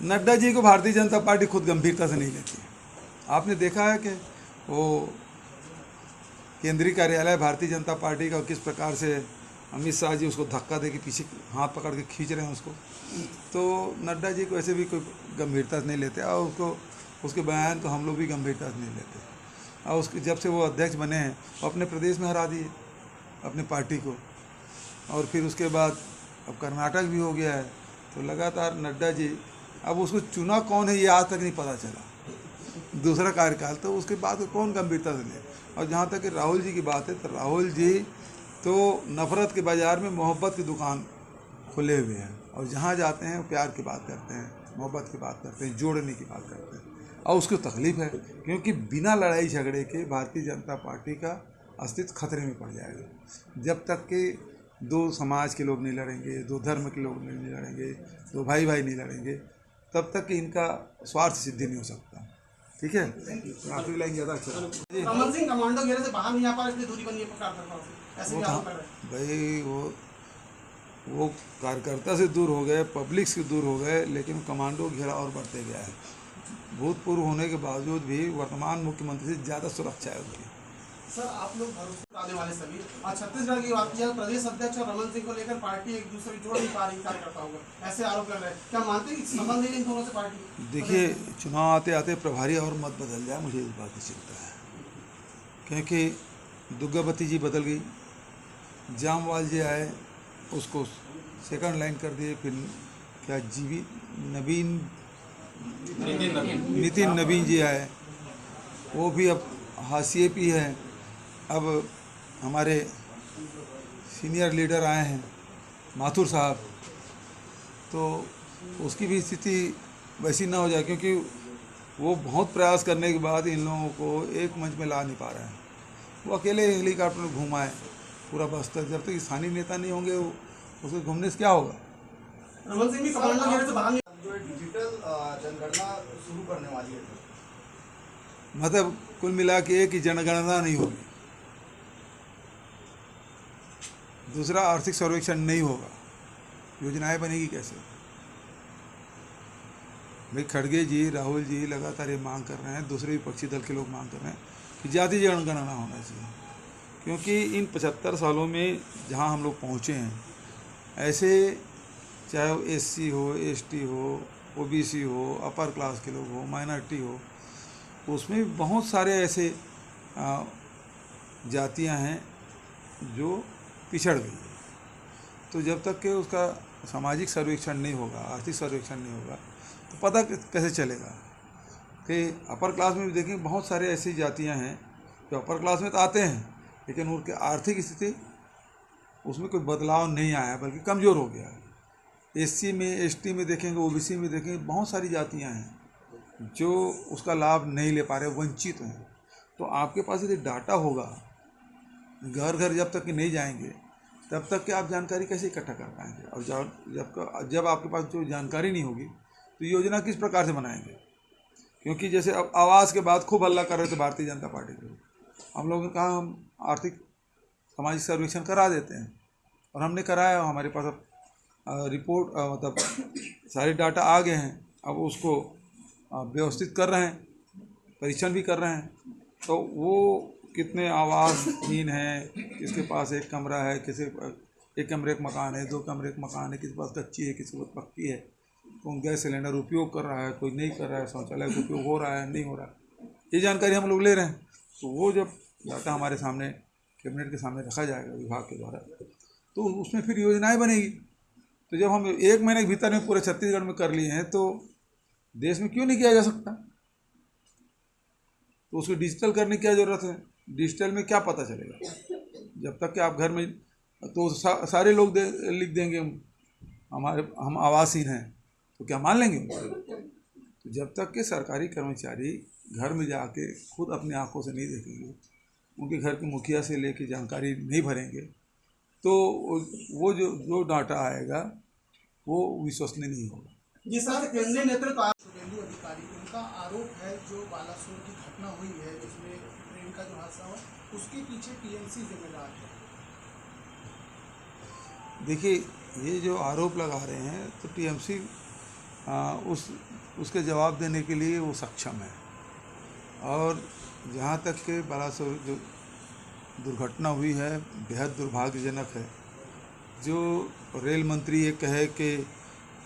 नड्डा जी को भारतीय जनता पार्टी खुद गंभीरता से नहीं लेती। आपने देखा है कि वो केंद्रीय कार्यालय भारतीय जनता पार्टी का किस प्रकार से अमित शाह जी उसको धक्का दे के पीछे हाथ पकड़ के खींच रहे हैं उसको। तो नड्डा जी को ऐसे भी कोई गंभीरता से नहीं लेते और उसके बयान को हम लोग भी गंभीरता से नहीं लेते। और उसके जब से वो अध्यक्ष बने हैं वो अपने प्रदेश में हरा दिए अपने पार्टी को, और फिर उसके बाद अब कर्नाटक भी हो गया है। तो लगातार नड्डा जी, अब उसको चुना कौन है ये आज तक नहीं पता चला, दूसरा कार्यकाल, तो उसके बाद कौन गंभीरता से ले। और जहाँ तक कि राहुल जी की बात है, तो राहुल जी तो नफ़रत के बाज़ार में मोहब्बत की दुकान खुले हुए हैं, और जहाँ जाते हैं प्यार की बात करते हैं, मोहब्बत की बात करते हैं, जोड़ने की बात करते हैं। और उसको तकलीफ़ है क्योंकि बिना लड़ाई झगड़े के भारतीय जनता पार्टी का अस्तित्व खतरे में पड़ जाएगा। जब तक कि दो समाज के लोग नहीं लड़ेंगे, दो धर्म के लोग नहीं लड़ेंगे, दो भाई भाई नहीं लड़ेंगे, तब तक कि इनका स्वार्थ सिद्धि नहीं हो सकता। ठीक है, आखिरी लाइन ज़्यादा अच्छा रमन सिंह कमांडो घेरे से बाहर नहीं आ पा रहे, इसलिए दूरी बनी है कार्यकर्ताओं से, ऐसे भी आरोप लग रहे हैं। भाई वो कार्यकर्ता से दूर हो गए, पब्लिक से दूर हो गए, लेकिन कमांडो घेरा और बढ़ते गया है। भूतपूर्व होने के बावजूद भी वर्तमान मुख्यमंत्री से ज़्यादा सुरक्षा है उनकी। सर, आप लोग भरोसे आने वाले सभी, आज छत्तीसगढ़ की बात किया, प्रदेश अध्यक्ष और रमन सिंह को लेकर पार्टी एक दूसरे को जोड़ नहीं पा रही कार्यकर्ताओं को, ऐसे आरोप लग रहे हैं। क्या मानते हैं कि संबंध है इन दोनों से पार्टी? देखिए, चुनाव आते आते प्रभारी और मत बदल जाए, मुझे इस बात की चिंता है, क्योंकि दुर्गावती जी बदल गई, जामवाल जी आए उसको सेकंड लाइन कर दिए, फिर क्या नितिन नवीन जी आए, वो भी अब हाशिए पे है। अब हमारे सीनियर लीडर आए हैं माथुर साहब, तो उसकी भी स्थिति वैसी ना हो जाए, क्योंकि वो बहुत प्रयास करने के बाद इन लोगों को एक मंच में ला नहीं पा रहे हैं। वो अकेले हेलीकॉप्टर में घुमाए पूरा बस्तर, जब तक स्थानीय नेता नहीं होंगे उसके घूमने से क्या होगा। रमन सिंह भी कमांडो घेरे से बाहर नहीं, जो डिजिटल जनगणना शुरू करने वाली है, मतलब कुल मिला के एक ही जनगणना नहीं होगी, दूसरा आर्थिक सर्वेक्षण नहीं होगा, योजनाएं बनेगी कैसे। भाई खड़गे जी, राहुल जी लगातार ये मांग कर रहे हैं, दूसरे विपक्षी दल के लोग मांग कर रहे हैं कि जाति जनगणना होना चाहिए, क्योंकि इन 75 सालों में जहां हम लोग पहुंचे हैं, ऐसे चाहे वो SC हो, ST हो, OBC हो, अपर क्लास के लोग हो, माइनॉरिटी हो, उसमें भी बहुत सारे ऐसे जातियां हैं जो पिछड़ गई है। तो जब तक कि उसका सामाजिक सर्वेक्षण नहीं होगा, आर्थिक सर्वेक्षण नहीं होगा, तो पता कैसे चलेगा कि अपर क्लास में भी देखें बहुत सारे ऐसी जातियां हैं जो अपर क्लास में तो आते हैं, लेकिन उनकी आर्थिक स्थिति उसमें कोई बदलाव नहीं आया, बल्कि कमज़ोर हो गया है। SC में, ST में देखेंगे, OBC में देखेंगे, बहुत सारी जातियां हैं जो उसका लाभ नहीं ले पा रहे, वंचित हैं। तो आपके पास यदि डाटा होगा, घर घर जब तक कि नहीं जाएंगे तब तक कि आप जानकारी कैसे इकट्ठा कर पाएंगे। और जब आपके पास जो जानकारी नहीं होगी तो योजना किस प्रकार से बनाएंगे। क्योंकि जैसे अब आवास के बाद खूब हल्ला कर रहे थे भारतीय जनता पार्टी के, हम लोगों ने कहा हम आर्थिक सामाजिक सर्वेक्षण करा देते हैं, और हमने कराया, हमारे पास अब रिपोर्ट मतलब सारे डाटा आ गए हैं। अब उसको व्यवस्थित कर रहे हैं, परीक्षण भी कर रहे हैं, तो वो कितने आवासहीन हैं, किसके पास एक कमरा है, किसी एक कमरे का मकान है, 2 कमरे का मकान है, किसी के पास कच्ची है, किसी के पास पक्की है, कौन गैस सिलेंडर उपयोग कर रहा है, कोई नहीं कर रहा है, शौचालय का उपयोग हो रहा है नहीं हो रहा है, ये जानकारी हम लोग ले रहे हैं। तो वो जब डाटा हमारे सामने कैबिनेट के सामने रखा जाएगा विभाग के द्वारा, तो उसमें फिर योजनाएं बनेगी। तो जब हम 1 महीने के भीतर में पूरे छत्तीसगढ़ में कर लिए हैं, तो देश में क्यों नहीं किया जा सकता। तो उसको डिजिटल करने की क्या ज़रूरत है। डिजिटल में क्या पता चलेगा, जब तक कि आप घर में तो सारे लोग लिख देंगे हम आवासहीन हैं, तो क्या मान लेंगे उनको। तो जब तक कि सरकारी कर्मचारी घर में जाके खुद अपनी आंखों से नहीं देखेंगे, उनके घर के मुखिया से लेके जानकारी नहीं भरेंगे, तो वो जो डाटा आएगा वो विश्वसनीय नहीं होगा। जिस तरह से केंद्रीय नेतृत्व सुवेंदु अधिकारी, उनका आरोप है जो बालासोर की घटना हुई है जिसमें ट्रेन का जो हादसा हुआ, उसके पीछे TMC जिम्मेदार है। देखिए, ये जो आरोप लगा रहे हैं, तो TMC उसके जवाब देने के लिए वो सक्षम है। और जहाँ तक के बालासोर जो दुर्घटना हुई है बेहद दुर्भाग्यजनक है। जो रेल मंत्री ये कहे कि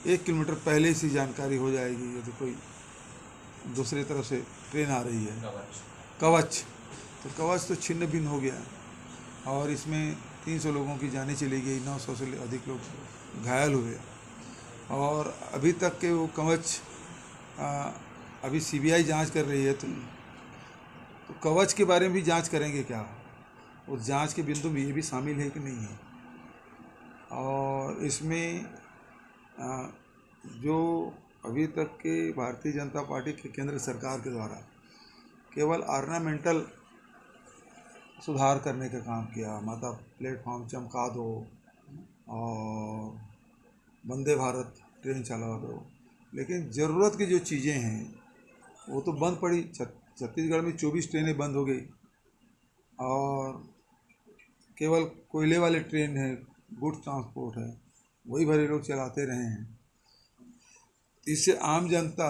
1 किलोमीटर पहले से जानकारी हो जाएगी यदि कोई दूसरी तरफ से ट्रेन आ रही है कवच, तो कवच तो छिन्न भिन्न हो गया और इसमें 300 लोगों की जानें चली गई, 900 से अधिक लोग घायल हुए। और अभी तक के वो कवच अभी सीबीआई जांच कर रही है, तो कवच के बारे में भी जांच करेंगे क्या? उस जांच के बिंदु में ये भी शामिल है कि नहीं है? और इसमें जो अभी तक के भारतीय जनता पार्टी के केंद्र सरकार के द्वारा केवल ऑर्नामेंटल सुधार करने का काम किया, मतलब प्लेटफॉर्म चमका दो और वंदे भारत ट्रेन चला दो, लेकिन ज़रूरत की जो चीज़ें हैं वो तो बंद पड़ी। छत्तीसगढ़ में 24 ट्रेनें बंद हो गई और केवल कोयले वाले ट्रेन है, गुड्स ट्रांसपोर्ट है, वही भरे लोग चलाते रहे हैं। इससे आम जनता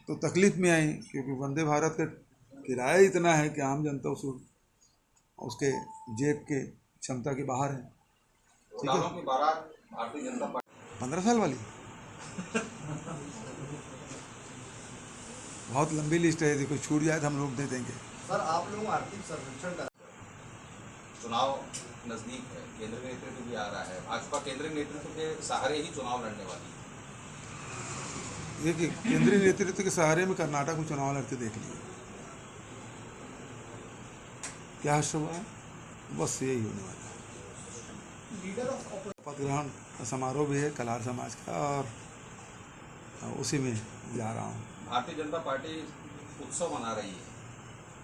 तो तकलीफ़ में आई, क्योंकि वंदे भारत का किराया इतना है कि आम जनता उसके जेब के क्षमता के बाहर है। ठीक है, की बारात भारतीय जनता पार्टी 15 साल वाली बहुत लंबी लिस्ट है, यदि कोई छूट जाए तो हम लोग दे देंगे। सर आप लोग आर्थिक सर्वेक्षण कर चुनाव नजदीक है, केंद्रीय नेतृत्व भी आ रहा है, भाजपा केंद्रीय नेतृत्व के सहारे ही चुनाव लड़ने वाली है। देखिए, केंद्रीय नेतृत्व के सहारे में कर्नाटक में चुनाव लड़ते देख लिए, क्या हर्ष हुआ है? बस यही होने वाला है। शपथ ग्रहण समारोह भी है कलार समाज का और उसी में जा रहा हूँ। भारतीय जनता पार्टी उत्सव मना रही है,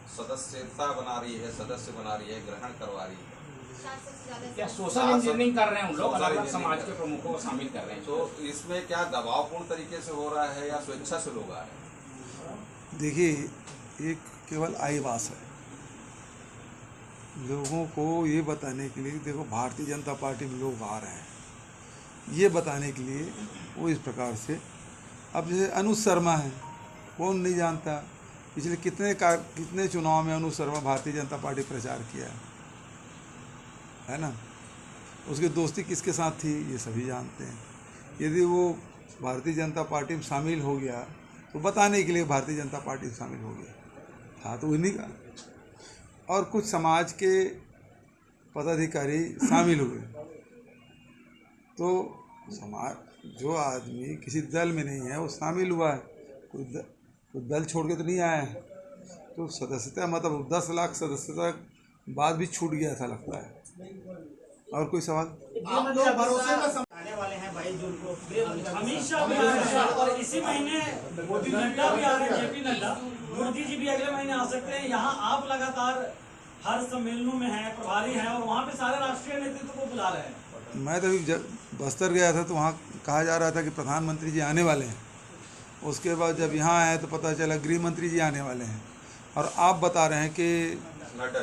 सदस्यता बना रही है, सदस्य बना रही है, ग्रहण करवा रही है। क्या सोशल इंजीनियरिंग कर रहे हैं? उन लोग अलग अलग समाज के प्रमुखों को शामिल कर रहे हैं, तो इसमें क्या दबावपूर्ण तरीके से हो रहा है या स्वेच्छा से लोग आ रहे हैं? देखिए, एक केवल आईवास है लोगों को ये बताने के लिए, देखो भारतीय जनता पार्टी में लोग आ रहे हैं, ये बताने के लिए वो इस प्रकार से। अब जैसे अनुज शर्मा है, कौन नहीं जानता, पिछले कितने चुनाव में अनुज शर्मा भारतीय जनता पार्टी प्रचार किया है ना। उसकी दोस्ती किसके साथ थी ये सभी जानते हैं। यदि वो भारतीय जनता पार्टी में शामिल हो गया तो बताने के लिए भारतीय जनता पार्टी में शामिल हो गया था, तो उन्हीं का और कुछ समाज के पदाधिकारी शामिल हुए। तो समाज जो आदमी किसी दल में नहीं है वो शामिल हुआ है, कोई दल छोड़ के तो नहीं आया है। तो सदस्यता मतलब 10 लाख सदस्यता बाद भी छूट गया था लगता है। और कोई सवाल? आप लोग भरोसे में आने वाले हैं 22 जून को। अमित शाह भी आ रहे हैं और इसी महीने नड्डा भी आ रहे हैं, जेपी नड्डा, मोदी जी भी अगले महीने आ सकते हैं। यहाँ आप लगातार हर सम्मेलनों में हैं, प्रभारी हैं और वहाँ पे सारे राष्ट्रीय नेतृत्व को बुला रहे हैं। मैं तो अभी बस्तर गया था तो वहाँ कहा जा रहा था कि प्रधानमंत्री जी आने वाले हैं। उसके बाद जब यहाँ आए तो पता चला गृह मंत्री जी आने वाले हैं और आप बता रहे हैं कि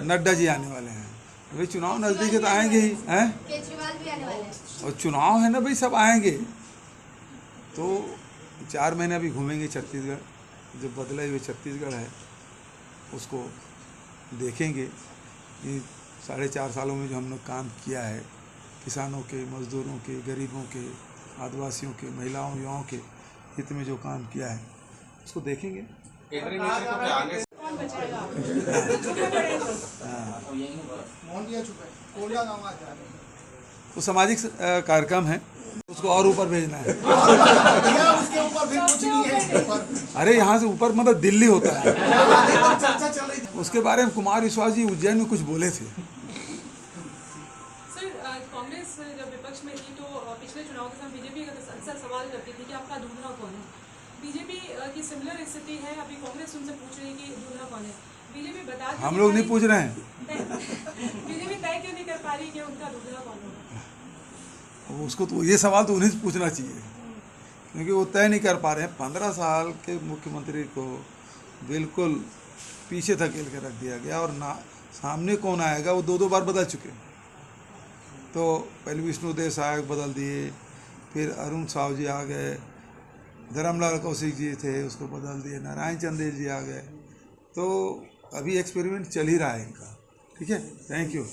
नड्डा जी आने वाले हैं। भाई चुनाव नज़दीक है तो आएंगे ही हैं, केजरीवाल भी आने वाले हैं और चुनाव है ना भाई, सब आएंगे। तो 4 महीने अभी घूमेंगे छत्तीसगढ़, जो बदले हुए छत्तीसगढ़ है उसको देखेंगे। ये 4.5 सालों में जो हमने काम किया है, किसानों के, मजदूरों के, गरीबों के, आदिवासियों के, महिलाओं युवाओं के हित में जो काम किया है उसको देखेंगे। केंद्रीय नेतृत्व के आगे कौन बचाएगा? मोहनिया चुके कोलिया गाँव आ जा रहे हैं। वो सामाजिक कार्यक्रम है, उसको और ऊपर भेजना है। भैया उसके ऊपर फिर कुछ नहीं है इसके ऊपर। अरे यहाँ से ऊपर मतलब दिल्ली होता है। चर्चा चल रही थी। उसके बारे में कुमार विश्वास जी उज्जैन में कुछ बोले थे। सर, कांग्रेस जब विपक्ष में थी तो पिछले चुनाव के समय बीजेपी का अक्सर सवाल करती थी कि आपका दूल्हा कौन है। बीजेपी की सिमिलर स्थिति है, अभी कांग्रेस उनसे पूछ रही है कि दूल्हा कौन है। बीजेपी बता हम लोग नहीं पूछ रहे हैं, बीजेपी तय क्यों नहीं कर पा रही कि उनका दूल्हा कौन होगा? उसको तो ये सवाल तो उन्हें से पूछना चाहिए, क्योंकि वो तय नहीं कर पा रहे हैं। 15 साल के मुख्यमंत्री को बिल्कुल पीछे धकेल के रख दिया गया और ना सामने कौन आएगा वो 2 बार बदल चुके। तो पहले विष्णुदेव सहायक बदल दिए, फिर अरुण साहू जी आ गए, धर्मलाल कौशिक जी थे, उसको बदल दिए, नारायण चंदेल जी आ गए। तो अभी एक्सपेरिमेंट चल ही रहा है इनका। ठीक है, थैंक यू।